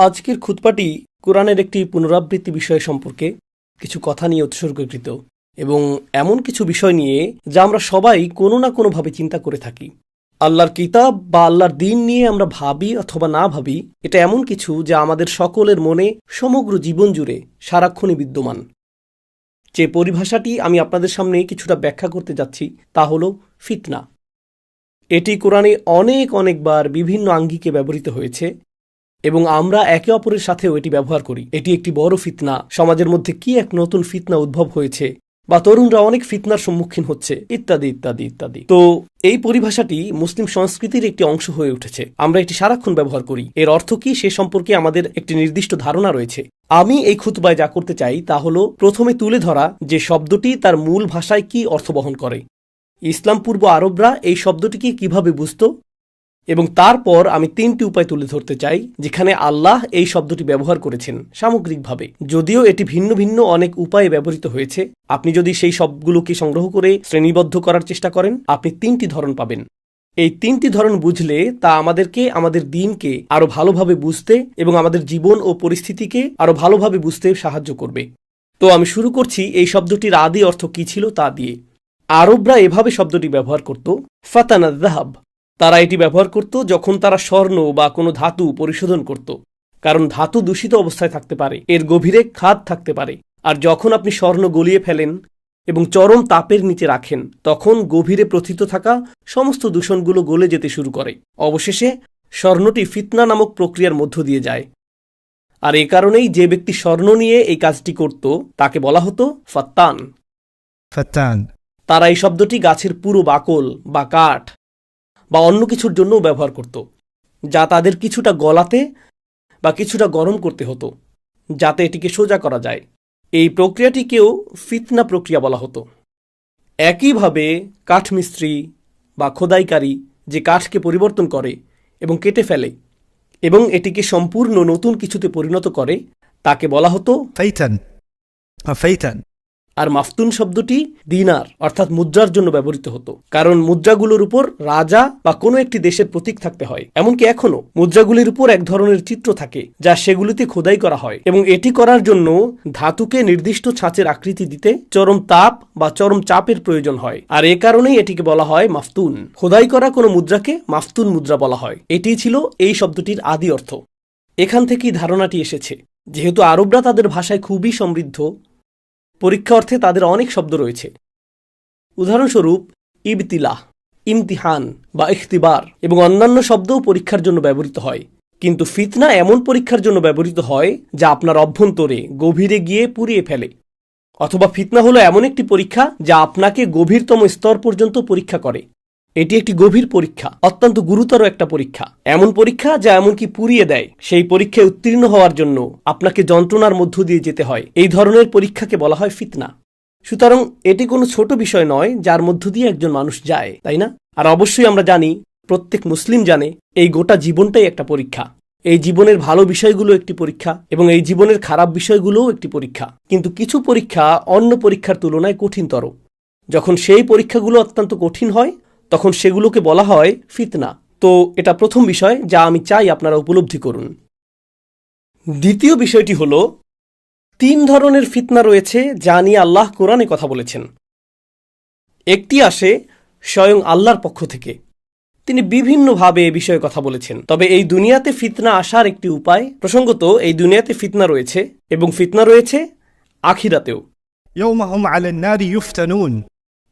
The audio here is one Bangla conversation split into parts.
আজকের খুতবাটি কোরআনের একটি পুনরাবৃত্তি বিষয় সম্পর্কে কিছু কথা নিয়ে উৎসর্গীকৃত এবং এমন কিছু বিষয় নিয়ে যা আমরা সবাই কোনো না কোনোভাবে চিন্তা করে থাকি। আল্লাহর কিতাব বা আল্লাহর দ্বীন নিয়ে আমরা ভাবি অথবা না ভাবি, এটা এমন কিছু যা আমাদের সকলের মনে সমগ্র জীবন জুড়ে সারাক্ষণই বিদ্যমান। যে পরিভাষাটি আমি আপনাদের সামনে কিছুটা ব্যাখ্যা করতে যাচ্ছি তা হল ফিতনা। এটি কোরআনে অনেকবার বিভিন্ন আঙ্গিকে ব্যবহৃত হয়েছে এবং আমরা একে অপরের সাথেও এটি ব্যবহার করি। এটি একটি বড় ফিতনা, সমাজের মধ্যে কি এক নতুন ফিতনা উদ্ভব হয়েছে, বা তরুণরা অনেক ফিতনার সম্মুখীন হচ্ছে, ইত্যাদি ইত্যাদি ইত্যাদি। তো এই পরিভাষাটি মুসলিম সংস্কৃতির একটি অংশ হয়ে উঠেছে। আমরা এটি সারাক্ষণ ব্যবহার করি। এর অর্থ কি সে সম্পর্কে আমাদের একটি নির্দিষ্ট ধারণা রয়েছে। আমি এই খুতবায় যা করতে চাই তা হল প্রথমে তুলে ধরা যে শব্দটি তার মূল ভাষায় কি অর্থ বহন করে, ইসলাম পূর্ব আরবরা এই শব্দটিকে কিভাবে বুঝত, এবং তারপর আমি তিনটি উপায় তুলে ধরতে চাই যেখানে আল্লাহ এই শব্দটি ব্যবহার করেছেন সামগ্রিকভাবে। যদিও এটি ভিন্ন ভিন্ন অনেক উপায়ে ব্যবহৃত হয়েছে, আপনি যদি সেই সবগুলোকে সংগ্রহ করে শ্রেণীবদ্ধ করার চেষ্টা করেন আপনি তিনটি ধরন পাবেন। এই তিনটি ধরন বুঝলে তা আমাদেরকে আমাদের দ্বীনকে আরো ভালোভাবে বুঝতে এবং আমাদের জীবন ও পরিস্থিতিকে আরো ভালোভাবে বুঝতে সাহায্য করবে। তো আমি শুরু করছি এই শব্দটির আদি অর্থ কি ছিল তা দিয়ে। আরবরা এভাবে শব্দটি ব্যবহার করত, ফাতানা যাহাব। তারা এটি ব্যবহার করত যখন তারা স্বর্ণ বা কোনো ধাতু পরিশোধন করত, কারণ ধাতু দূষিত অবস্থায় থাকতে পারে, এর গভীরে খাদ থাকতে পারে। আর যখন আপনি স্বর্ণ গলিয়ে ফেলেন এবং চরম তাপের নিচে রাখেন তখন গভীরে প্রথিত থাকা সমস্ত দূষণগুলো গলে যেতে শুরু করে। অবশেষে স্বর্ণটি ফিতনা নামক প্রক্রিয়ার মধ্য দিয়ে যায়। আর এ কারণেই যে ব্যক্তি স্বর্ণ নিয়ে এই কাজটি করত তাকে বলা হতো ফাত্তান। তারা এই শব্দটি গাছের পুরো বাকল বা কাঠ বা অন্য কিছুর জন্যও ব্যবহার করত, যা তাদের কিছুটা গলাতে বা কিছুটা গরম করতে হতো যাতে এটিকে সোজা করা যায়। এই প্রক্রিয়াটিকেও ফিতনা প্রক্রিয়া বলা হতো। একইভাবে কাঠমিস্ত্রি বা খোদাইকারী যে কাঠকে পরিবর্তন করে এবং কেটে ফেলে এবং এটিকে সম্পূর্ণ নতুন কিছুতে পরিণত করে তাকে বলা হতো ফাইতান। আর মাফতুন শব্দটি দিনার অর্থাৎ মুদ্রার জন্য ব্যবহৃত হতো, কারণ মুদ্রাগুলোর উপর রাজা বা কোনো একটি দেশের প্রতীক থাকতে হয়। এমনকি এখনো মুদ্রাগুলির উপর এক ধরনের চিত্র থাকে যা সেগুলিতে খোদাই করা হয়, এবং এটি করার জন্য ধাতুকে নির্দিষ্ট ছাঁচের আকৃতি দিতে চরম তাপ বা চরম চাপের প্রয়োজন হয়। আর এ কারণেই এটিকে বলা হয় মাফতুন। খোদাই করা কোনো মুদ্রাকে মাফতুন মুদ্রা বলা হয়। এটি ছিল এই শব্দটির আদি অর্থ। এখান থেকেই ধারণাটি এসেছে। যেহেতু আরবরা তাদের ভাষায় খুবই সমৃদ্ধ, পরীক্ষা অর্থে তাদের অনেক শব্দ রয়েছে। উদাহরণস্বরূপ ইবতিলাহ, ইমতিহান বা ইখতিবার এবং অন্যান্য শব্দও পরীক্ষার জন্য ব্যবহৃত হয়। কিন্তু ফিতনা এমন পরীক্ষার জন্য ব্যবহৃত হয় যা আপনার অভ্যন্তরে গভীরে গিয়ে পুড়িয়ে ফেলে। অথবা ফিতনা হলো এমন একটি পরীক্ষা যা আপনাকে গভীরতম স্তর পর্যন্ত পরীক্ষা করে। এটি একটি গভীর পরীক্ষা, অত্যন্ত গুরুতর একটা পরীক্ষা, এমন পরীক্ষা যা এমনকি পুড়িয়ে দেয়। সেই পরীক্ষায় উত্তীর্ণ হওয়ার জন্য আপনাকে যন্ত্রণার মধ্য দিয়ে যেতে হয়। এই ধরনের পরীক্ষাকে বলা হয় ফিতনা। সুতরাং এটি কোনো ছোট বিষয় নয় যার মধ্য দিয়ে একজন মানুষ যায়, তাই না? আর অবশ্যই আমরা জানি, প্রত্যেক মুসলিম জানে, এই গোটা জীবনটাই একটা পরীক্ষা। এই জীবনের ভালো বিষয়গুলো একটি পরীক্ষা এবং এই জীবনের খারাপ বিষয়গুলোও একটি পরীক্ষা। কিন্তু কিছু পরীক্ষা অন্য পরীক্ষার তুলনায় কঠিনতর। যখন সেই পরীক্ষাগুলো অত্যন্ত কঠিন হয় তখন সেগুলোকে বলা হয় ফিতনা। তো এটা প্রথম বিষয় যা আমি চাই আপনারা উপলব্ধি করুন। দ্বিতীয় বিষয়টি হল, তিন ধরনের ফিতনা রয়েছে যা নিয়ে আল্লাহ কোরআনে কথা বলেছেন। একটি আসে স্বয়ং আল্লাহর পক্ষ থেকে, তিনি বিভিন্নভাবে এ বিষয়ে কথা বলেছেন। তবে এই দুনিয়াতে ফিতনা আসার একটি উপায়, প্রসঙ্গত এই দুনিয়াতে ফিতনা রয়েছে এবং ফিতনা রয়েছে আখিরাতেও।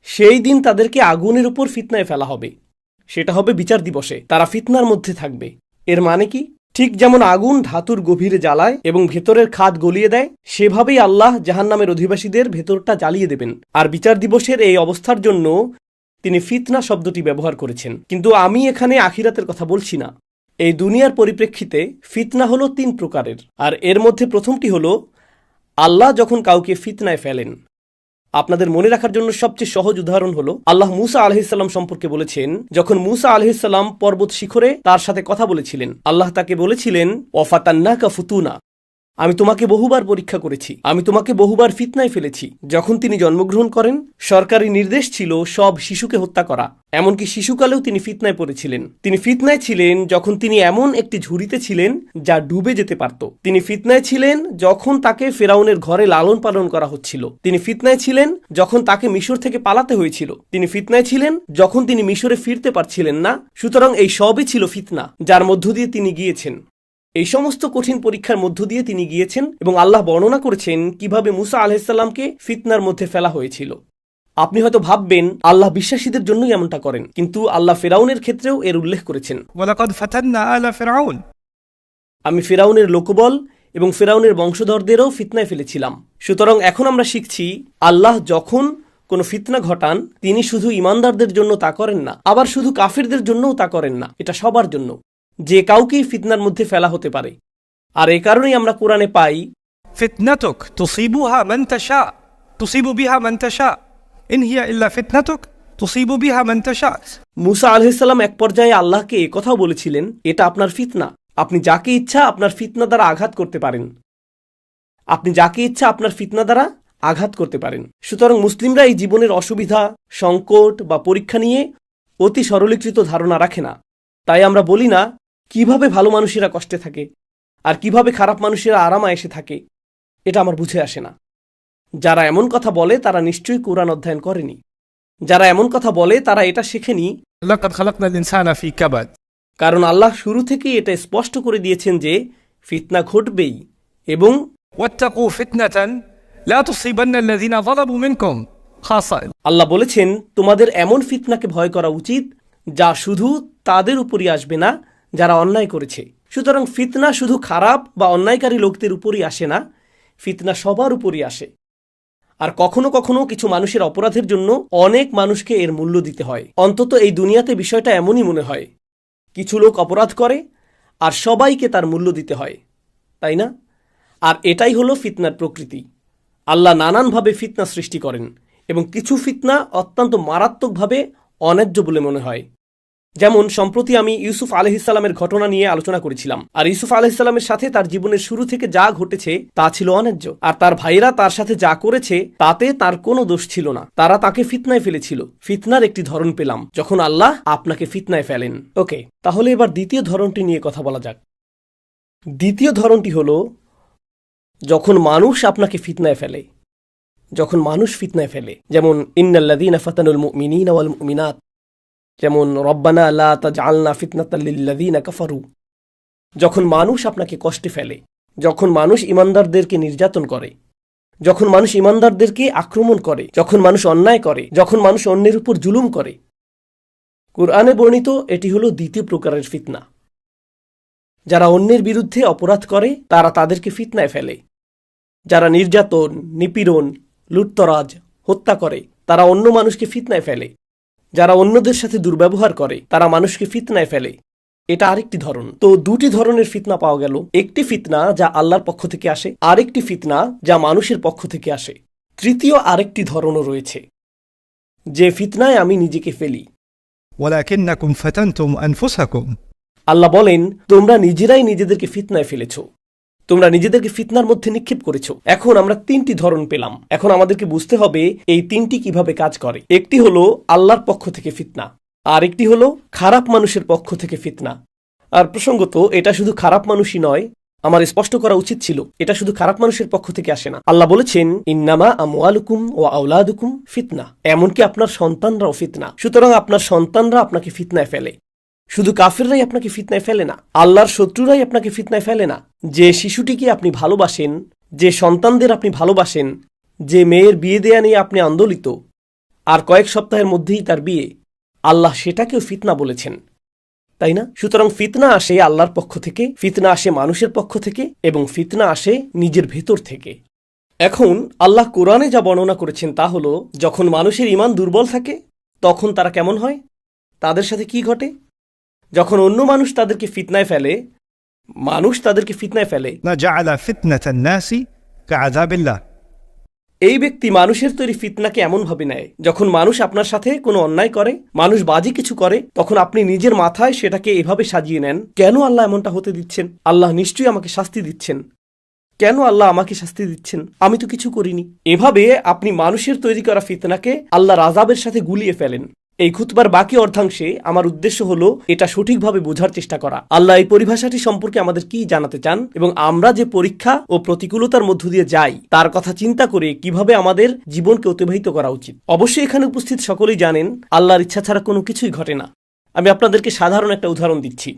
সেই দিন তাদেরকে আগুনের উপর ফিতনায় ফেলা হবে, সেটা হবে বিচার দিবসে। তারা ফিতনার মধ্যে থাকবে। এর মানে কি? ঠিক যেমন আগুন ধাতুর গভীরে জ্বালায় এবং ভেতরের খাদ গলিয়ে দেয়, সেভাবেই আল্লাহ জাহান্নামের অধিবাসীদের ভেতরটা জ্বালিয়ে দেবেন। আর বিচার দিবসের এই অবস্থার জন্য তিনি ফিতনা শব্দটি ব্যবহার করেছেন। কিন্তু আমি এখানে আখিরাতের কথা বলছি না। এই দুনিয়ার পরিপ্রেক্ষিতে ফিতনা হলো তিন প্রকারের, আর এর মধ্যে প্রথমটি হলো আল্লাহ যখন কাউকে ফিতনায় ফেলেন। আপনাদের মনে রাখার জন্য সবচেয়ে সহজ উদাহরণ হলো আল্লাহ মুসা আলাইহিসসালাম সম্পর্কে বলেছেন, যখন মুসা আলাইহিসসালাম পর্বত শিখরে তার সাথে কথা বলেছিলেন, আল্লাহ তাকে বলেছিলেন ওয়াফাতান্নাকা ফুতুনা, আমি তোমাকে বহুবার পরীক্ষা করেছি, আমি তোমাকে বহুবার ফিতনায় ফেলেছি। যখন তিনি জন্মগ্রহণ করেন, সরকারি নির্দেশ ছিল সব শিশুকে হত্যা করা। এমনকি শিশুকালেও তিনি ফিতনায় পড়েছিলেন। তিনি ফিতনায় ছিলেন যখন তিনি এমন একটি ঝুড়িতে ছিলেন যা ডুবে যেতে পারত। তিনি ফিতনায় ছিলেন যখন তাকে ফেরাউনের ঘরে লালন পালন করা হচ্ছিল। তিনি ফিতনায় ছিলেন যখন তাকে মিশর থেকে পালাতে হয়েছিল। তিনি ফিতনায় ছিলেন যখন তিনি মিশরে ফিরতে পারছিলেন না। সুতরাং এই সবই ছিল ফিতনা, যার মধ্য দিয়ে তিনি গিয়েছেন। এই সমস্ত কঠিন পরীক্ষার মধ্য দিয়ে তিনি গিয়েছেন এবং আল্লাহ বর্ণনা করেছেন কিভাবে মুসা আলাইহিসসালামকে ফিতনার মধ্যে ফেলা হয়েছিল। আপনি হয়তো ভাববেন আল্লাহ বিশ্বাসীদের জন্যই এমনটা করেন, কিন্তু আল্লাহ ফেরাউনের ক্ষেত্রেও এর উল্লেখ করেছেন। ওয়ালাকাদ ফাতান্না আলা ফিরআউন, আমি ফেরাউনের লোকবল এবং ফেরাউনের বংশধরদেরও ফিতনায় ফেলেছিলাম। সুতরাং এখন আমরা শিখছি আল্লাহ যখন কোনো ফিতনা ঘটান, তিনি শুধু ইমানদারদের জন্য তা করেন না, আবার শুধু কাফিরদের জন্যও তা করেন না। এটা সবার জন্য, যে কাউকেই ফিতনার মধ্যে ফেলা হতে পারে। আর এই কারণেই আমরা কোরআনে পাই, ফিতনাতুক তুসিবুহা মান তাশা তুসিবু বিহা মান তাশা ইন হিয়া ইল্লা ফিতনাতুক তুসিবু বিহা মান তাশা। মুসা আলাইহিস সালাম এক পর্যায়ে আল্লাহকে একথাও বলেছিলেন, এটা আপনার ফিতনা, আপনি যাকে ইচ্ছা আপনার ফিতনা দ্বারা আঘাত করতে পারেন। আপনি যাকে ইচ্ছা আপনার ফিতনা দ্বারা আঘাত করতে পারেন। সুতরাং মুসলিমরা এই জীবনের অসুবিধা, সংকট বা পরীক্ষা নিয়ে অতি সরলীকৃত ধারণা রাখে না। তাই আমরা বলি না কিভাবে ভালো মানুষেরা কষ্টে থাকে আর কিভাবে খারাপ মানুষেরা আরামে এসে থাকে। এটা আমার বুঝে আসে না। যারা এমন কথা বলে তারা নিশ্চয়ই কোরআন অধ্যয়ন করেনি। যারা এমন কথা বলে তারা এটা শেখেনি। লাকাদ খালাকনাল ইনসানা ফি কাবাদ, কারণ আল্লাহ শুরু থেকেই এটা স্পষ্ট করে দিয়েছেন যে ফিতনা ঘটবেই এবং ওয়াত্তাকু ফিতনাতান লা তুসিবান্না আল্লাযিনা যালামু মিনকুম খাসা। আল্লাহ বলেছেন তোমাদের এমন ফিতনাকে ভয় করা উচিত যা শুধু তাদের উপরই আসবে না যারা অন্যায় করেছে। সুতরাং ফিতনা শুধু খারাপ বা অন্যায়কারী লোকদের উপরই আসে না, ফিতনা সবার উপরই আসে। আর কখনো কখনো কিছু মানুষের অপরাধের জন্য অনেক মানুষকে এর মূল্য দিতে হয়। অন্তত এই দুনিয়াতে বিষয়টা এমনই মনে হয়, কিছু লোক অপরাধ করে আর সবাইকে তার মূল্য দিতে হয়, তাই না? আর এটাই হলো ফিতনার প্রকৃতি। আল্লাহ নানানভাবে ফিতনা সৃষ্টি করেন এবং কিছু ফিতনা অত্যন্ত মারাত্মকভাবে অন্যায্য বলে মনে হয়। যেমন সম্প্রতি আমি ইউসুফ আলাইহিসসালামের ঘটনা নিয়ে আলোচনা করেছিলাম। আর ইউসুফ আলাইহিসসালামের সাথে তার জীবনের শুরু থেকে যা ঘটেছে তা ছিল অন্যায্য। আর তার ভাইরা তার সাথে যা করেছে তাতে তার কোনো দোষ ছিল না। তারা তাকে ফিতনায় ফেলেছিল। ফিতনার একটি ধরন পেলাম যখন আল্লাহ আপনাকে ফিতনায় ফেলেন। ওকে, তাহলে এবার দ্বিতীয় ধরনটি নিয়ে কথা বলা যাক। দ্বিতীয় ধরনটি হলো যখন মানুষ আপনাকে ফিতনায় ফেলে। যখন মানুষ ফিতনায় ফেলে, যেমন ইন্নাল্লাযীনা ফাতানুল মুমিনিনা ওয়াল মুমিনাত, যেমন রব্বানা লা তাজআলনা ফিতনাতাল লিল্লাযীনা কাফারু। যখন মানুষ আপনাকে কষ্টে ফেলে, যখন মানুষ ঈমানদারদেরকে নির্যাতন করে, যখন মানুষ ঈমানদারদেরকে আক্রমণ করে, যখন মানুষ অন্যায় করে, যখন মানুষ অন্যের উপর জুলুম করে, কুরআনে বর্ণিত এটি হলো দ্বিতীয় প্রকারের ফিতনা। যারা অন্যের বিরুদ্ধে অপরাধ করে তারা তাদেরকে ফিতনায় ফেলে। যারা নির্যাতন, নিপীড়ন, লুটতরাজ, হত্যা করে তারা অন্য মানুষকে ফিতনায় ফেলে। যারা অন্যদের সাথে দুর্ব্যবহার করে তারা মানুষকে ফিতনায় ফেলে। এটা আরেকটি ধরন। তো দুটি ধরনের ফিতনা পাওয়া গেল। একটি ফিতনা যা আল্লাহর পক্ষ থেকে আসে, আরেকটি ফিতনা যা মানুষের পক্ষ থেকে আসে। তৃতীয় আরেকটি ধরনও রয়েছে, যে ফিতনায় আমি নিজেকে ফেলি। ওয়ালাকিন্নাকুম ফাতানতুম আনফুসাকুম, আল্লাহ বলেন তোমরা নিজেরাই নিজেদেরকে ফিতনায় ফেলেছো, তোমরা নিজেদেরকে ফিতনার মধ্যে নিক্ষেপ করেছো। এখন আমরা তিনটি ধরন পেলাম। এখন আমাদেরকে বুঝতে হবে এই তিনটি কিভাবে কাজ করে। একটি হলো আল্লাহর পক্ষ থেকে ফিতনা, আর একটি হলো খারাপ মানুষের পক্ষ থেকে ফিতনা। আর প্রসঙ্গত এটা শুধু খারাপ মানুষই নয়, আমার স্পষ্ট করা উচিত ছিল এটা শুধু খারাপ মানুষের পক্ষ থেকে আসে না। আল্লাহ বলেছেন ইন্নামা আমওয়ালুকুম ওয়া আওলাদুকুম ফিতনা, এমনকি আপনার সন্তানরাও ফিতনা। সুতরাং আপনার সন্তানরা আপনাকে ফিতনায় ফেলে। শুধু কাফেররাই আপনাকে ফিতনায় ফেলে না, আল্লাহর শত্রুরাই আপনাকে ফিতনায় ফেলে না। যে শিশুটিকে আপনি ভালোবাসেন, যে সন্তানদের আপনি ভালোবাসেন, যে মেয়ের বিয়ে দেয়া নিয়ে আপনি আন্দোলিত, আর কয়েক সপ্তাহের মধ্যেই তার বিয়ে, আল্লাহ সেটাকেও ফিতনা বলেছেন, তাই না? সুতরাং ফিতনা আসে আল্লাহর পক্ষ থেকে, ফিতনা আসে মানুষের পক্ষ থেকে, এবং ফিতনা আসে নিজের ভেতর থেকে। এখন আল্লাহ কোরআনে যা বর্ণনা করেছেন তা হলো যখন মানুষের ঈমান দুর্বল থাকে তখন তারা কেমন হয়, তাদের সাথে কি ঘটে। যখন অন্য মানুষ তাদেরকে ফিতনায় ফেলে, মানুষ তাদেরকে ফিতনায় ফেলে, জাআলা ফিতনাতান নাসি কাআযাবিল্লাহ, এই ব্যক্তি মানুষের তৈরি ফিতনাকে এমনভাবে নেয় যখন মানুষ আপনার সাথে কোনো অন্যায় করে, মানুষ বাজে কিছু করে, তখন আপনি নিজের মাথায় সেটাকে এভাবে সাজিয়ে নেন, কেন আল্লাহ এমনটা হতে দিচ্ছেন, আল্লাহ নিশ্চয়ই আমাকে শাস্তি দিচ্ছেন। কেন আল্লাহ আমাকে শাস্তি দিচ্ছেন? আমি তো কিছু করিনি। এভাবে আপনি মানুষের তৈরি করা ফিতনাকে আল্লাহর আযাবের সাথে গুলিয়ে ফেলেন। এই খুতবার বাকি অর্ধাংশে আমার উদ্দেশ্য হলো এটা সঠিকভাবে বোঝার চেষ্টা করা। আল্লাহ এই পরিভাষাটি সম্পর্কে আমাদের কি জানাতে চান এবং আমরা যে পরীক্ষা ও প্রতিকূলতার মধ্য দিয়ে যাই তার কথা চিন্তা করে কিভাবে আমাদের জীবনকে অতিবাহিত করা উচিত। অবশ্যই এখানে উপস্থিত সকলেই জানেন আল্লাহর ইচ্ছা ছাড়া কোনো কিছুই ঘটে না। আমি আপনাদেরকে সাধারণ একটা উদাহরণ দিচ্ছি।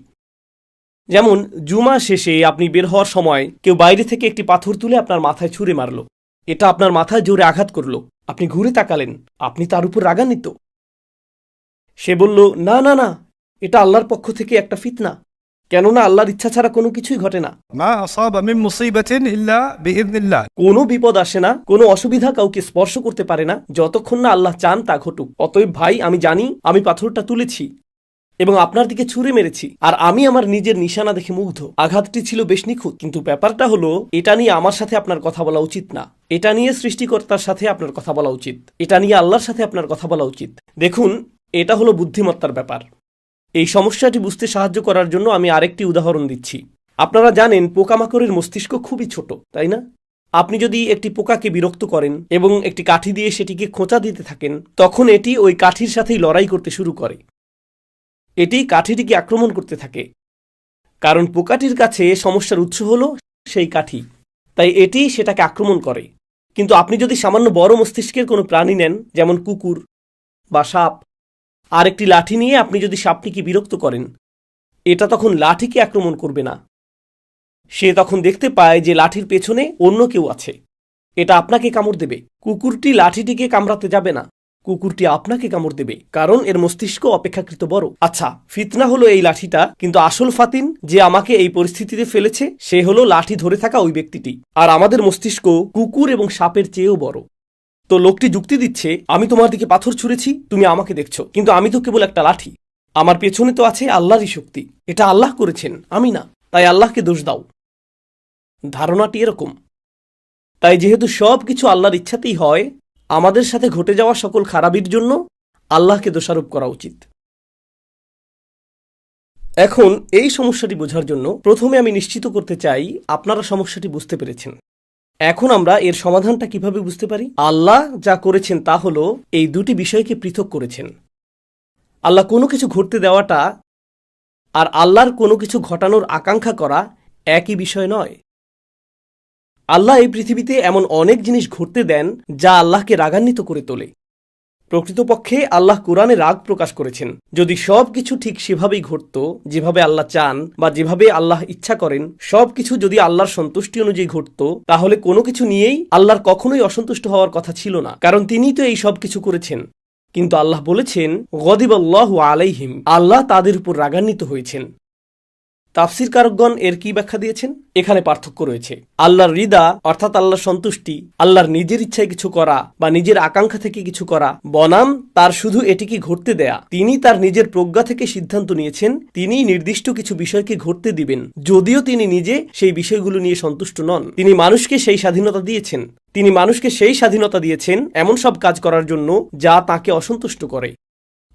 যেমন জুমা শেষে আপনি বের হওয়ার সময় কেউ বাইরে থেকে একটি পাথর তুলে আপনার মাথায় ছুঁড়ে মারল। এটা আপনার মাথায় জোরে আঘাত করল। আপনি ঘুরে তাকালেন, আপনি তার উপর রাগান্বিত। সে বলল, না না না, এটা আল্লাহর পক্ষ থেকে একটা ফিতনা, কেননা আল্লাহর ইচ্ছা ছাড়া কোনো কিছুই ঘটে না। ما أصاب من مصيبة إلا بإذن الله। কোনো বিপদ আসে না, কোনো অসুবিধা কাউকে স্পর্শ করতে পারে না যতক্ষণ না আল্লাহ চান তা ঘটুক। অতএব ভাই, আমি জানি আমি পাথরটা তুলেছি এবং আপনার দিকে ছুঁড়ে মেরেছি, আর আমি আমার নিজের নিশানা দেখে মুগ্ধ। আঘাতটি ছিল বেশ নিখুঁত, কিন্তু ব্যাপারটা হলো এটা নিয়ে আমার সাথে আপনার কথা বলা উচিত না। এটা নিয়ে সৃষ্টিকর্তার সাথে আপনার কথা বলা উচিত। এটা নিয়ে আল্লাহর সাথে আপনার কথা বলা উচিত। দেখুন, এটা হলো বুদ্ধিমত্তার ব্যাপার। এই সমস্যাটি বুঝতে সাহায্য করার জন্য আমি আরেকটি উদাহরণ দিচ্ছি। আপনারা জানেন পোকামাকড়ের মস্তিষ্ক খুবই ছোট, তাই না? আপনি যদি একটি পোকাকে বিরক্ত করেন এবং একটি কাঠি দিয়ে সেটিকে খোঁচা দিতে থাকেন, তখন এটি ওই কাঠির সাথেই লড়াই করতে শুরু করে। এটি কাঠিটিকে আক্রমণ করতে থাকে, কারণ পোকাটির কাছে সমস্যার উৎস হলো সেই কাঠি, তাই এটি সেটাকে আক্রমণ করে। কিন্তু আপনি যদি সামান্য বড় মস্তিষ্কের কোনো প্রাণী নেন, যেমন কুকুর বা সাপ, আর একটি লাঠি নিয়ে আপনি যদি সাপটিকে বিরক্ত করেন, এটা তখন লাঠিকে আক্রমণ করবে না। সে তখন দেখতে পায় যে লাঠির পেছনে অন্য কেউ আছে, এটা আপনাকে কামড় দেবে। কুকুরটি লাঠিটিকে কামড়াতে যাবে না, কুকুরটি আপনাকে কামড় দেবে, কারণ এর মস্তিষ্ক অপেক্ষাকৃত বড়। আচ্ছা, ফিতনা হলো এই লাঠিটা, কিন্তু আসল ফাতিন যে আমাকে এই পরিস্থিতিতে ফেলেছে সে হলো লাঠি ধরে থাকা ওই ব্যক্তিটি। আর আমাদের মস্তিষ্ক কুকুর এবং সাপের চেয়েও বড়। তো লোকটি যুক্তি দিচ্ছে, আমি তোমার দিকে পাথর ছুঁড়েছি, তুমি আমাকে দেখছো, কিন্তু আমি তো কেবল একটা লাঠি। আমার পেছনে তো আছে আল্লাহরই শক্তি, এটা আল্লাহ করেছেন, আমি না, তাই আল্লাহকে দোষ দাও। ধারণাটি এরকম। তাই যেহেতু সব কিছু আল্লাহর ইচ্ছাতেই হয়, আমাদের সাথে ঘটে যাওয়া সকল খারাপির জন্য আল্লাহকে দোষারোপ করা উচিত। এখন এই সমস্যাটি বোঝার জন্য প্রথমে আমি নিশ্চিত করতে চাই আপনারা সমস্যাটি বুঝতে পেরেছেন। এখন আমরা এর সমাধানটা কিভাবে বুঝতে পারি? আল্লাহ যা করেছেন তা হলো এই দুটি বিষয়কে পৃথক করেছেন। আল্লাহ কোনো কিছু ঘটতে দেওয়াটা আর আল্লাহর কোনো কিছু ঘটানোর আকাঙ্ক্ষা করা একই বিষয় নয়। আল্লাহ এই পৃথিবীতে এমন অনেক জিনিস ঘটতে দেন যা আল্লাহকে রাগান্বিত করে তোলে। প্রকৃতপক্ষে আল্লাহ কোরআনে রাগ প্রকাশ করেছেন। যদি সব কিছু ঠিক সেভাবেই ঘটত যেভাবে আল্লাহ চান বা যেভাবে আল্লাহ ইচ্ছা করেন, সব কিছু যদি আল্লাহর সন্তুষ্টি অনুযায়ী ঘটত, তাহলে কোনো কিছু নিয়েই আল্লাহর কখনোই অসন্তুষ্ট হওয়ার কথা ছিল না, কারণ তিনিই তো এই সব কিছু করেছেন। কিন্তু আল্লাহ বলেছেন, গদিবাল্লাহু আলাইহিম, আল্লাহ তাদের উপর রাগান্বিত হয়েছেন। তাফসির কারকগণ এর কি ব্যাখ্যা দিয়েছেন? এখানে পার্থক্য রয়েছে। আল্লাহর রিদা অর্থাৎ আল্লাহর সন্তুষ্টি, আল্লাহর নিজের ইচ্ছায় কিছু করা বা নিজের আকাঙ্ক্ষা থেকে কিছু করা, বনাম তার শুধু এটিকে ঘটতে দেয়া। তিনি তার নিজের প্রজ্ঞা থেকে সিদ্ধান্ত নিয়েছেন তিনি নির্দিষ্ট কিছু বিষয়কে ঘটতে দিবেন, যদিও তিনি নিজে সেই বিষয়গুলো নিয়ে সন্তুষ্ট নন। তিনি মানুষকে সেই স্বাধীনতা দিয়েছেন। তিনি মানুষকে সেই স্বাধীনতা দিয়েছেন এমন সব কাজ করার জন্য যা তাকে অসন্তুষ্ট করে।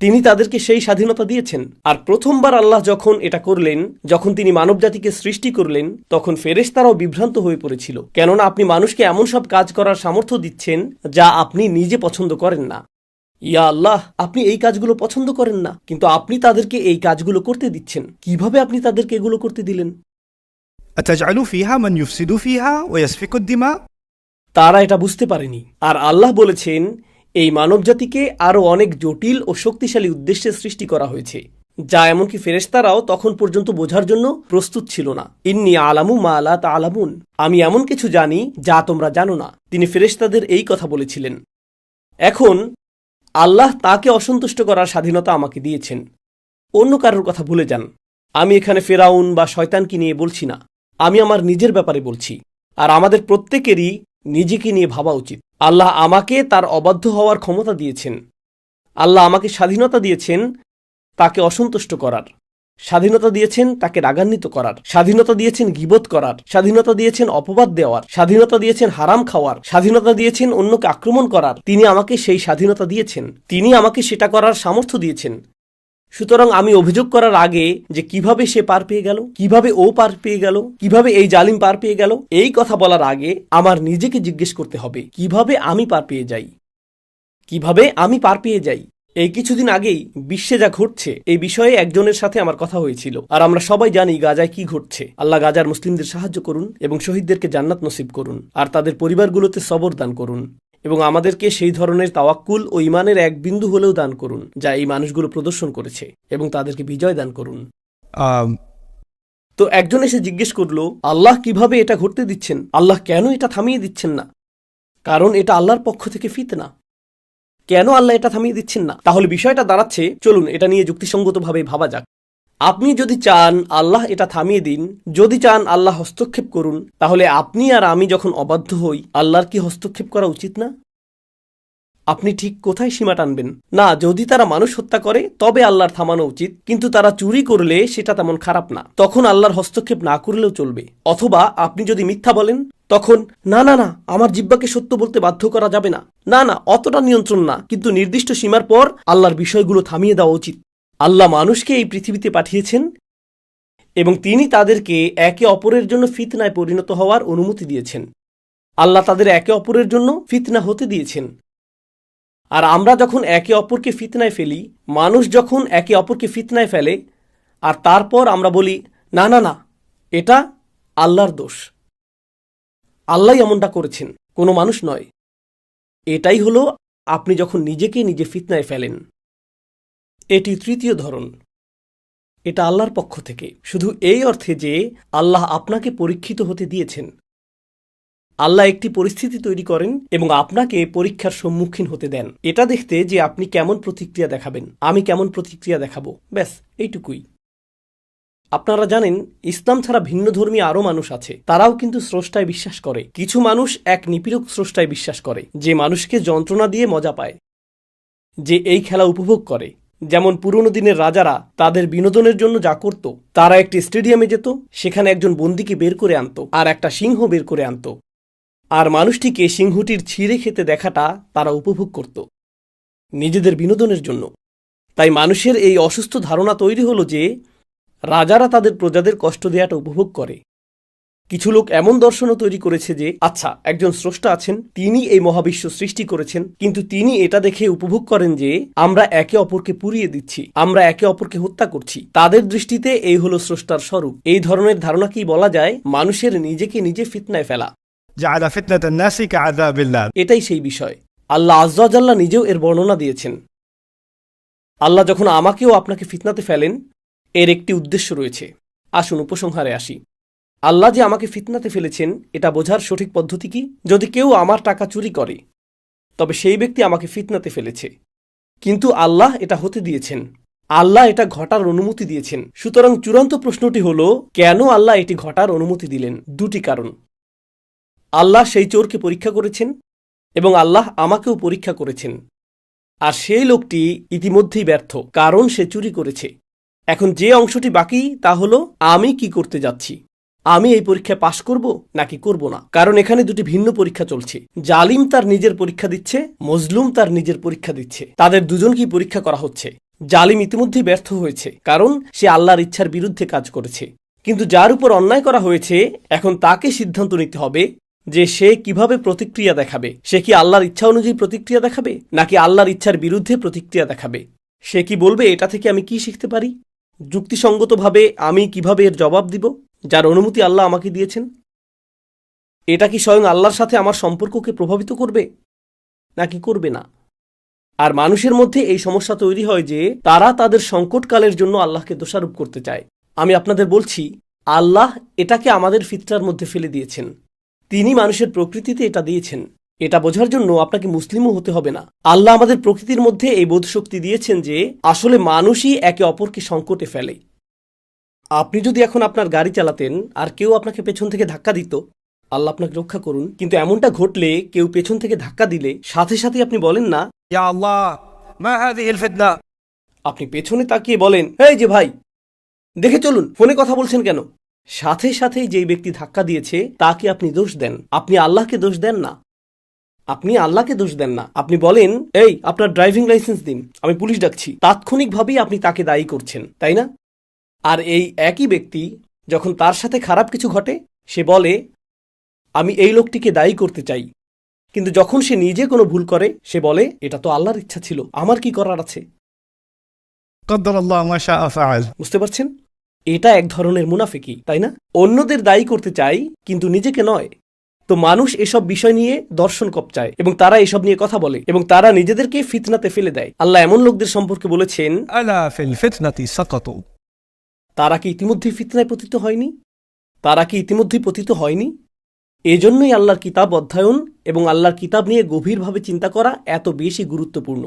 তিনি তাদেরকে সেই স্বাধীনতা দিয়েছেন। আর প্রথমবার আল্লাহ যখন এটা করলেন, যখন তিনি মানবজাতিকে সৃষ্টি করলেন, তখন ফেরেশতারাও বিভ্রান্ত হয়ে পড়েছিল, কেননা আপনি মানুষকে এমন সব কাজ করার সামর্থ্য দিচ্ছেন যা আপনি নিজে পছন্দ করেন না। ইয়া আল্লাহ, আপনি এই কাজগুলো পছন্দ করেন না, কিন্তু আপনি তাদেরকে এই কাজগুলো করতে দিচ্ছেন। কিভাবে আপনি তাদেরকে এগুলো করতে দিলেন? أتجعل فيها من يفسد فيها ويسفك الدماء؟ তারা এটা বুঝতে পারেনি। আর আল্লাহ বলেছেন, এই মানবজাতিকে আরও অনেক জটিল ও শক্তিশালী উদ্দেশ্যে সৃষ্টি করা হয়েছে, যা এমনকি ফেরেশতারাও তখন পর্যন্ত বোঝার জন্য প্রস্তুত ছিল না। ইন্নী আলামু মা লা তা'লামুন, আমি এমন কিছু জানি যা তোমরা জানো না। তিনি ফেরেশতাদের এই কথা বলেছিলেন। এখন আল্লাহ তাকে অসন্তুষ্ট করার স্বাধীনতা আমাকে দিয়েছেন। অন্য কারোর কথা ভুলে যান। আমি এখানে ফেরাউন বা শয়তানকে নিয়ে বলছি না, আমি আমার নিজের ব্যাপারে বলছি। আর আমাদের প্রত্যেকেরই নিজেকে নিয়ে ভাবা উচিত। আল্লাহ আমাকে তার অবাধ্য হওয়ার ক্ষমতা দিয়েছেন। আল্লাহ আমাকে স্বাধীনতা দিয়েছেন তাকে অসন্তুষ্ট করার, স্বাধীনতা দিয়েছেন তাকে রাগান্বিত করার, স্বাধীনতা দিয়েছেন গীবত করার, স্বাধীনতা দিয়েছেন অপবাদ দেওয়ার, স্বাধীনতা দিয়েছেন হারাম খাওয়ার, স্বাধীনতা দিয়েছেন অন্যকে আক্রমণ করার। তিনি আমাকে সেই স্বাধীনতা দিয়েছেন, তিনি আমাকে সেটা করার সামর্থ্য দিয়েছেন। সুতরাং আমি অভিযোগ করার আগে যে কিভাবে সে পার পেয়ে গেল, কিভাবে ও পার পেয়ে গেল, কিভাবে এই জালিম পার পেয়ে গেল, এই কথা বলার আগে আমার নিজেকে জিজ্ঞেস করতে হবে কিভাবে আমি পার পেয়ে যাই, কিভাবে আমি পার পেয়ে যাই। এই কিছুদিন আগেই বিশ্বে যা ঘটছে এই বিষয়ে একজনের সাথে আমার কথা হয়েছিল। আর আমরা সবাই জানি গাজায় কি ঘটছে। আল্লাহ গাজার মুসলিমদের সাহায্য করুন এবং শহীদদেরকে জান্নাত নসিব করুন আর তাদের পরিবারগুলোতে সবর দান করুন এবং আমাদেরকে সেই ধরনের তাওয়াক্কুল ও ইমানের এক বিন্দু হলেও দান করুন যা এই মানুষগুলো প্রদর্শন করেছে এবং তাদেরকে বিজয় দান করুন। তো একজন এসে জিজ্ঞেস করলো, আল্লাহ কিভাবে এটা ঘটতে দিচ্ছেন, আল্লাহ কেন এটা থামিয়ে দিচ্ছেন না? কারণ এটা আল্লাহর পক্ষ থেকে ফিতনা। কেন আল্লাহ এটা থামিয়ে দিচ্ছেন না? তাহলে বিষয়টা দাঁড়াচ্ছে, চলুন এটা নিয়ে যুক্তিসঙ্গতভাবে ভাবা যাক। আপনি যদি চান আল্লাহ এটা থামিয়ে দিন, যদি চান আল্লাহ হস্তক্ষেপ করুন, তাহলে আপনি আর আমি যখন অবাধ্য হই আল্লাহর কি হস্তক্ষেপ করা উচিত না? আপনি ঠিক কোথায় সীমা টানবেন? না, যদি তারা মানুষ হত্যা করে তবে আল্লাহর থামানো উচিত, কিন্তু তারা চুরি করলে সেটা তেমন খারাপ না, তখন আল্লাহর হস্তক্ষেপ না করলেও চলবে। অথবা আপনি যদি মিথ্যা বলেন তখন না না না আমার জিহ্বাকে সত্য বলতে বাধ্য করা যাবে না, না না অতটা নিয়ন্ত্রণ না, কিন্তু নির্দিষ্ট সীমার পর আল্লাহর বিষয়গুলো থামিয়ে দেওয়া উচিত। আল্লাহ মানুষকে এই পৃথিবীতে পাঠিয়েছেন এবং তিনি তাদেরকে একে অপরের জন্য ফিতনায় পরিণত হওয়ার অনুমতি দিয়েছেন। আল্লাহ তাদের একে অপরের জন্য ফিতনা হতে দিয়েছেন। আর আমরা যখন একে অপরকে ফিতনায় ফেলি, মানুষ যখন একে অপরকে ফিতনায় ফেলে আর তারপর আমরা বলি না না না এটা আল্লাহর দোষ, আল্লাহ এমনটা করেছেন, কোনো মানুষ নয়, এটাই হলো আপনি যখন নিজেকে নিজে ফিতনায় ফেলেন। এটি তৃতীয় ধরন। এটা আল্লাহর পক্ষ থেকে, শুধু এই অর্থে যে আল্লাহ আপনাকে পরীক্ষিত হতে দিয়েছেন। আল্লাহ একটি পরিস্থিতি তৈরি করেন এবং আপনাকে পরীক্ষার সম্মুখীন হতে দেন, এটা দেখতে যে আপনি কেমন প্রতিক্রিয়া দেখাবেন, আমি কেমন প্রতিক্রিয়া দেখাবো, ব্যাস এইটুকুই। আপনারা জানেন ইসলাম ছাড়া ভিন্ন ধর্মী আরও মানুষ আছে, তারাও কিন্তু স্রষ্টায় বিশ্বাস করে। কিছু মানুষ এক নিপীড়ক স্রষ্টায় বিশ্বাস করে, যে মানুষকে যন্ত্রণা দিয়ে মজা পায়, যে এই খেলা উপভোগ করে। যেমন পুরনো দিনের রাজারা তাদের বিনোদনের জন্য যা করত, তারা একটি স্টেডিয়ামে যেত, সেখানে একজন বন্দীকে বের করে আনতো আর একটা সিংহ বের করে আনতো, আর মানুষটিকে সিংহটির ছিঁড়ে খেতে দেখাটা তারা উপভোগ করত নিজেদের বিনোদনের জন্য। তাই মানুষের এই অসুস্থ ধারণা তৈরি হলো যে রাজারা তাদের প্রজাদের কষ্ট দেওয়াটা উপভোগ করে। কিছু লোক এমন দর্শনও তৈরি করেছে যে আচ্ছা, একজন স্রষ্টা আছেন, তিনি এই মহাবিশ্ব সৃষ্টি করেছেন, কিন্তু তিনি এটা দেখে উপভোগ করেন যে আমরা একে অপরকে পুড়িয়ে দিচ্ছি, আমরা একে অপরকে হত্যা করছি। তাদের দৃষ্টিতে এই হলো স্রষ্টার স্বরূপ। এই ধরনের ধারণাকেই বলা যায় মানুষের নিজেকে নিজে ফিতনায় ফেলা। জাআলা ফিতনাতান নাসি কাআযাবিল্লাহ। এটাই সেই বিষয়। আল্লাহ আযজা ওয়া জাল্লা নিজেও এর বর্ণনা দিয়েছেন। আল্লাহ যখন আমাকেও আপনাকে ফিতনাতে ফেলেন, এর একটি উদ্দেশ্য রয়েছে। আসুন উপসংহারে আসি। আল্লাহ যে আমাকে ফিতনাতে ফেলেছেন এটা বোঝার সঠিক পদ্ধতি কি? যদি কেউ আমার টাকা চুরি করে তবে সেই ব্যক্তি আমাকে ফিতনাতে ফেলেছে, কিন্তু আল্লাহ এটা হতে দিয়েছেন, আল্লাহ এটা ঘটার অনুমতি দিয়েছেন। সুতরাং চূড়ান্ত প্রশ্নটি হলো, কেন আল্লাহ এটি ঘটার অনুমতি দিলেন? দুটি কারণ। আল্লাহ সেই চোরকে পরীক্ষা করেছেন এবং আল্লাহ আমাকেও পরীক্ষা করেছেন। আর সেই লোকটি ইতিমধ্যেই ব্যর্থ, কারণ সে চুরি করেছে। এখন যে অংশটি বাকি তা হলো আমি কি করতে যাচ্ছি, আমি এই পরীক্ষায় পাশ করব নাকি করব না। কারণ এখানে দুটি ভিন্ন পরীক্ষা চলছে। জালিম তার নিজের পরীক্ষা দিচ্ছে, মজলুম তার নিজের পরীক্ষা দিচ্ছে। তাদের দুজনকেই পরীক্ষা করা হচ্ছে। জালিম ইতিমধ্যেই ব্যর্থ হয়েছে, কারণ সে আল্লাহর ইচ্ছার বিরুদ্ধে কাজ করেছে। কিন্তু যার উপর অন্যায় করা হয়েছে, এখন তাকে সিদ্ধান্ত নিতে হবে যে সে কিভাবে প্রতিক্রিয়া দেখাবে। সে কি আল্লাহর ইচ্ছা অনুযায়ী প্রতিক্রিয়া দেখাবে নাকি আল্লাহর ইচ্ছার বিরুদ্ধে প্রতিক্রিয়া দেখাবে? সে কি বলবে এটা থেকে আমি কি শিখতে পারি? যুক্তিসঙ্গতভাবে আমি কিভাবে এর জবাব দিব, যার অনুমতি আল্লাহ আমাকে দিয়েছেন? এটা কি স্বয়ং আল্লাহর সাথে আমার সম্পর্ককে প্রভাবিত করবে নাকি করবে না? আর মানুষের মধ্যে এই সমস্যা তৈরি হয় যে তারা তাদের সংকটকালের জন্য আল্লাহকে দোষারোপ করতে চায়। আমি আপনাদের বলছি, আল্লাহ এটাকে আমাদের ফিতরার মধ্যে ফেলে দিয়েছেন। তিনি মানুষের প্রকৃতিতে এটা দিয়েছেন। এটা বোঝার জন্য আপনাকে মুসলিমও হতে হবে না। আল্লাহ আমাদের প্রকৃতির মধ্যে এই বোধশক্তি দিয়েছেন যে আসলে মানুষই একে অপরকে সংকটে ফেলে। আপনি যদি এখন আপনার গাড়ি চালাতেন আর কেউ আপনাকে পেছন থেকে ধাক্কা দিত, আল্লাহ আপনাকে রক্ষা করুন, কিন্তু এমনটা ঘটলে কেউ পেছন থেকে ধাক্কা দিলে সাথে সাথে আপনি বলেন না ইয়া আল্লাহ মা হাযিহিল ফিতনা। আপনি পেছনে তাকিয়ে বলেন, এই যে ভাই দেখে চলুন, ফোনে কথা বলছেন কেন? সাথে সাথেই যেই ব্যক্তি ধাক্কা দিয়েছে তাকে আপনি দোষ দেন, আপনি আল্লাহকে দোষ দেন না। আপনি আল্লাহকে দোষ দেন না, আপনি বলেন এই আপনার ড্রাইভিং লাইসেন্স দিন, আমি পুলিশ ডাকছি। তাৎক্ষণিকভাবেই আপনি তাকে দায়ী করছেন, তাই না? আর এই একই ব্যক্তি যখন তার সাথে খারাপ কিছু ঘটে সে বলে আমি এই লোকটিকে দায়ী করতে চাই, কিন্তু যখন সে নিজে কোনো ভুল করে সে বলে এটা তো আল্লাহর ইচ্ছা ছিল, আমার কি করার আছে। قدر الله ما شاء فعل. বুঝতে পারছেন? এটা এক ধরনের মুনাফিকি, তাই না? অন্যদের দায়ী করতে চাই কিন্তু নিজেকে নয়। তো মানুষ এসব বিষয় নিয়ে দর্শন কপচায় এবং তারা এসব নিয়ে কথা বলে এবং তারা নিজেদেরকে ফিতনাতে ফেলে দেয়। আল্লাহ এমন লোকদের সম্পর্কে বলেছেন, ألا في الفتنة سقطوا. তারা কি ইতিমধ্যেই ফিতনায় পতিত হয়নি? তারা কি ইতিমধ্যেই পতিত হয়নি? এজন্যই আল্লাহর কিতাব অধ্যয়ন এবং আল্লাহর কিতাব নিয়ে গভীরভাবে চিন্তা করা এত বেশি গুরুত্বপূর্ণ।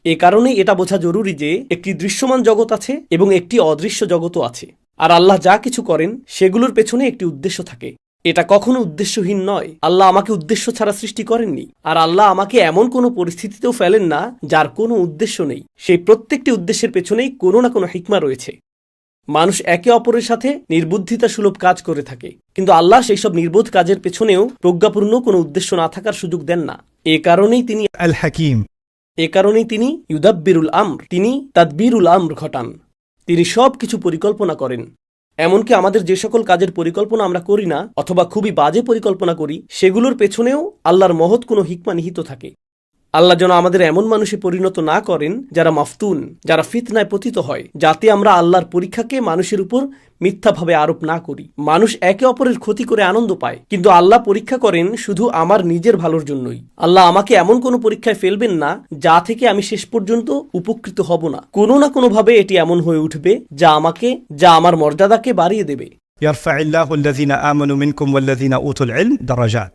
এ কারণেই এটা বোঝা জরুরি যে একটি দৃশ্যমান জগৎ আছে এবং একটি অদৃশ্য জগৎও আছে, আর আল্লাহ যা কিছু করেন সেগুলোর পেছনে একটি উদ্দেশ্য থাকে। এটা কখনো উদ্দেশ্যহীন নয়। আল্লাহ আমাকে উদ্দেশ্য ছাড়া সৃষ্টি করেননি, আর আল্লাহ আমাকে এমন কোনো পরিস্থিতিতেও ফেলেন না যার কোনো উদ্দেশ্য নেই। সেই প্রত্যেকটি উদ্দেশ্যের পেছনেই কোনো না কোনো হিকমা রয়েছে। মানুষ একে অপরের সাথে নির্বুদ্ধিতা সুলভ কাজ করে থাকে, কিন্তু আল্লাহ সেই সব নির্বোধ কাজের পেছনেও প্রজ্ঞাপূর্ণ কোনো উদ্দেশ্য না থাকার সুযোগ দেন না। এ কারণেই তিনি ইউদাব্বিরুল আমর, তিনি তাদবিরুল আমর ঘটান। তিনি সব কিছু পরিকল্পনা করেন। এমনকি আমাদের যে সকল কাজের পরিকল্পনা আমরা করি না অথবা খুবই বাজে পরিকল্পনা করি, সেগুলোর পেছনেও আল্লাহর মহৎ কোনো হিকমা নিহিত থাকে। আল্লাহ যেন আমাদের এমন মানুষে পরিণত না করেন যারা মাফতুন, যারা ফিতনায় পতিত হয়, যাতে আমরা আল্লাহর পরীক্ষাকে মানুষের উপর মিথ্যাভাবে আরোপ না করি। মানুষ একে অপরের ক্ষতি করে আনন্দ পায়, কিন্তু আল্লাহ পরীক্ষা করেন শুধু আমার নিজের ভালোর জন্যই। আল্লাহ আমাকে এমন কোনো পরীক্ষায় ফেলবেন না যা থেকে আমি শেষ পর্যন্ত উপকৃত হব না। কোনো না কোনোভাবে এটি এমন হয়ে উঠবে যা আমার মর্যাদাকে বাড়িয়ে দেবে। يرفع الله الذين آمنوا منكم والذين أوتوا العلم درجات.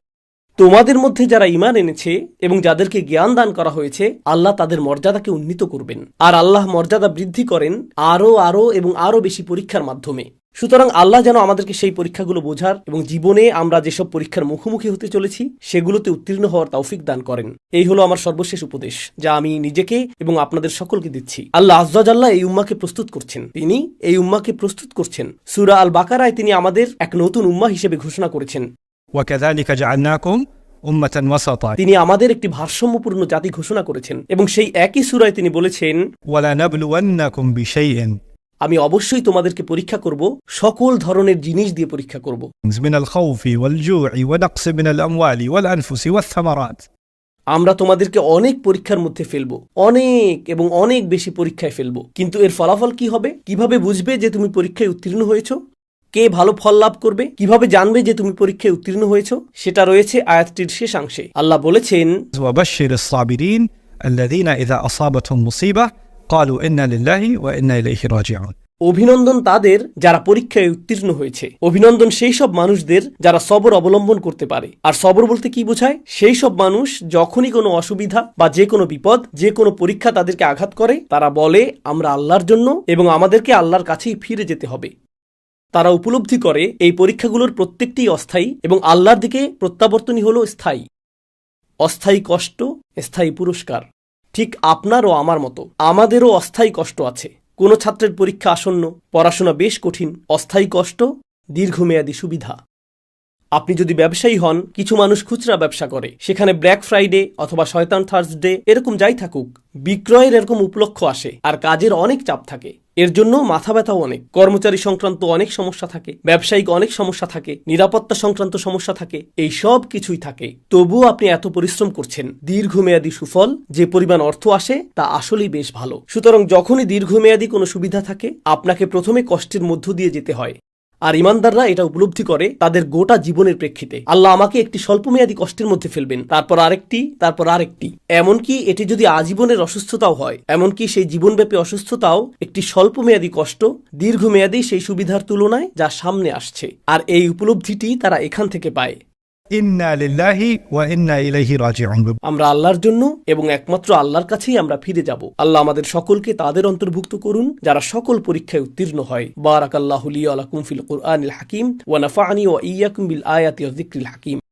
তোমাদের মধ্যে যারা ঈমান এনেছে এবং যাদেরকে জ্ঞান দান করা হয়েছে, আল্লাহ তাদের মর্যাদাকে উন্নীত করবেন। আর আল্লাহ মর্যাদা বৃদ্ধি করেন আরো এবং আরো বেশি পরীক্ষার মাধ্যমে। সুতরাং আল্লাহ যেন আমাদেরকে সেই পরীক্ষাগুলো বোঝার এবং জীবনে আমরা যেসব পরীক্ষার মুখোমুখি হতে চলেছি সেগুলোতে উত্তীর্ণ হওয়ার তৌফিক দান করেন। এই হলো আমার সর্বশেষ উপদেশ, যা আমি নিজেকে এবং আপনাদের সকলকে দিচ্ছি। আল্লাহ আজ্জা জাল্লাহ এই উম্মাকে প্রস্তুত করছেন। তিনি এই উম্মাকে প্রস্তুত করছেন। সূরা আল বাকারায় তিনি আমাদের এক নতুন উম্মাহ হিসেবে ঘোষণা করেছেন, وكذلك جعلناكم أمة وسطا. তিনি আমাদের একটি ভারসাম্যপূর্ণ জাতি ঘোষণা করেছেন এবং সেই একই সূরায় তিনি বলেছেন, ولنبلونكم بشيء আমি অবশ্যই তোমাদেরকে পরীক্ষা করব, সকল ধরনের জিনিস দিয়ে পরীক্ষা করব। من الخوف والجوع ونقص من الأموال والأنفس والثمرات. আমরা তোমাদেরকে অনেক পরীক্ষার মধ্যে ফেলবো, অনেক এবং অনেক বেশি পরীক্ষায় ফেলবো। কিন্তু এর ফলাফল কি হবে? কিভাবে বুঝবে যে তুমি পরীক্ষায় উত্তীর্ণ হয়েছো? কে ভালো ফল লাভ করবে? কিভাবে জানবে যে তুমি পরীক্ষায় উত্তীর্ণ হয়েছো? সেটা রয়েছে আয়াতটির শেষাংশে। আল্লাহ বলেছেন, وبشر الصابرين الذين إذا أصابتهم مصيبة قالوا إنا لله وإنا إليه راجعون. অভিনন্দন তাদের যারা পরীক্ষায় উত্তীর্ণ হয়েছে। অভিনন্দন সেই সব মানুষদের যারা সবর অবলম্বন করতে পারে। আর সবর বলতে কি বোঝায়? সেই সব মানুষ যখনই কোনো অসুবিধা বা যে কোনো বিপদ, যে কোনো পরীক্ষা তাদেরকে আঘাত করে, তারা বলে আমরা আল্লাহর জন্য এবং আমাদেরকে আল্লাহর কাছেই ফিরে যেতে হবে। তারা উপলব্ধি করে এই পরীক্ষাগুলোর প্রত্যেকটিই অস্থায়ী এবং আল্লাহর দিকে প্রত্যাবর্তনই হলো স্থায়ী। অস্থায়ী কষ্ট, স্থায়ী পুরস্কার। ঠিক আপনার ও আমার মতো আমাদেরও অস্থায়ী কষ্ট আছে। কোনো ছাত্রের পরীক্ষা আসন্ন, পড়াশোনা বেশ কঠিন, অস্থায়ী কষ্ট, দীর্ঘমেয়াদী সুবিধা। আপনি যদি ব্যবসায়ী হন, কিছু মানুষ খুচরা ব্যবসা করে, সেখানে ব্ল্যাক ফ্রাইডে অথবা শয়তান থার্সডে এরকম যাই থাকুক, বিক্রয়ের এরকম উপলক্ষ আসে আর কাজের অনেক চাপ থাকে। এর জন্য মাথা ব্যথাও অনেক, কর্মচারী সংক্রান্ত অনেক সমস্যা থাকে, ব্যবসায়িক অনেক সমস্যা থাকে, নিরাপত্তা সংক্রান্ত সমস্যা থাকে, এই সব কিছুই থাকে। তবুও আপনি এত পরিশ্রম করছেন। দীর্ঘমেয়াদী সুফল, যে পরিমাণ অর্থ আসে তা আসলেই বেশ ভালো। সুতরাং যখনই দীর্ঘমেয়াদী কোনো সুবিধা থাকে, আপনাকে প্রথমে কষ্টের মধ্য দিয়ে যেতে হয়। আর ইমানদাররা এটা উপলব্ধি করে তাদের গোটা জীবনের প্রেক্ষিতে। আল্লাহ আমাকে একটি স্বল্পমেয়াদী কষ্টের মধ্যে ফেলবেন, তারপর আরেকটি, এমনকি এটি যদি আজীবনের অসুস্থতাও হয়, এমনকি সেই জীবনব্যাপী অসুস্থতাও একটি স্বল্পমেয়াদী কষ্ট, দীর্ঘমেয়াদী সেই সুবিধার তুলনায় যা সামনে আসছে। আর এই উপলব্ধিটি তারা এখান থেকে পায়। ইন্না লিল্লাহি ওয়া ইন্না ইলাইহি রাজিউন। আমরা আল্লাহর জন্য এবং একমাত্র আল্লাহর কাছেই আমরা ফিরে যাব। আল্লাহ আমাদের সকলকে তাদের অন্তর্ভুক্ত করুন যারা সকল পরীক্ষায় উত্তীর্ণ হয়। বারাকাল্লাহু লি ওয়া লাকুম ফিল কুরআনিল হাকিম ওয়া নাফা'নি ওয়া ইয়্যাকুম বিল আয়াতি ওয়াজ যিকরিল হাকিম।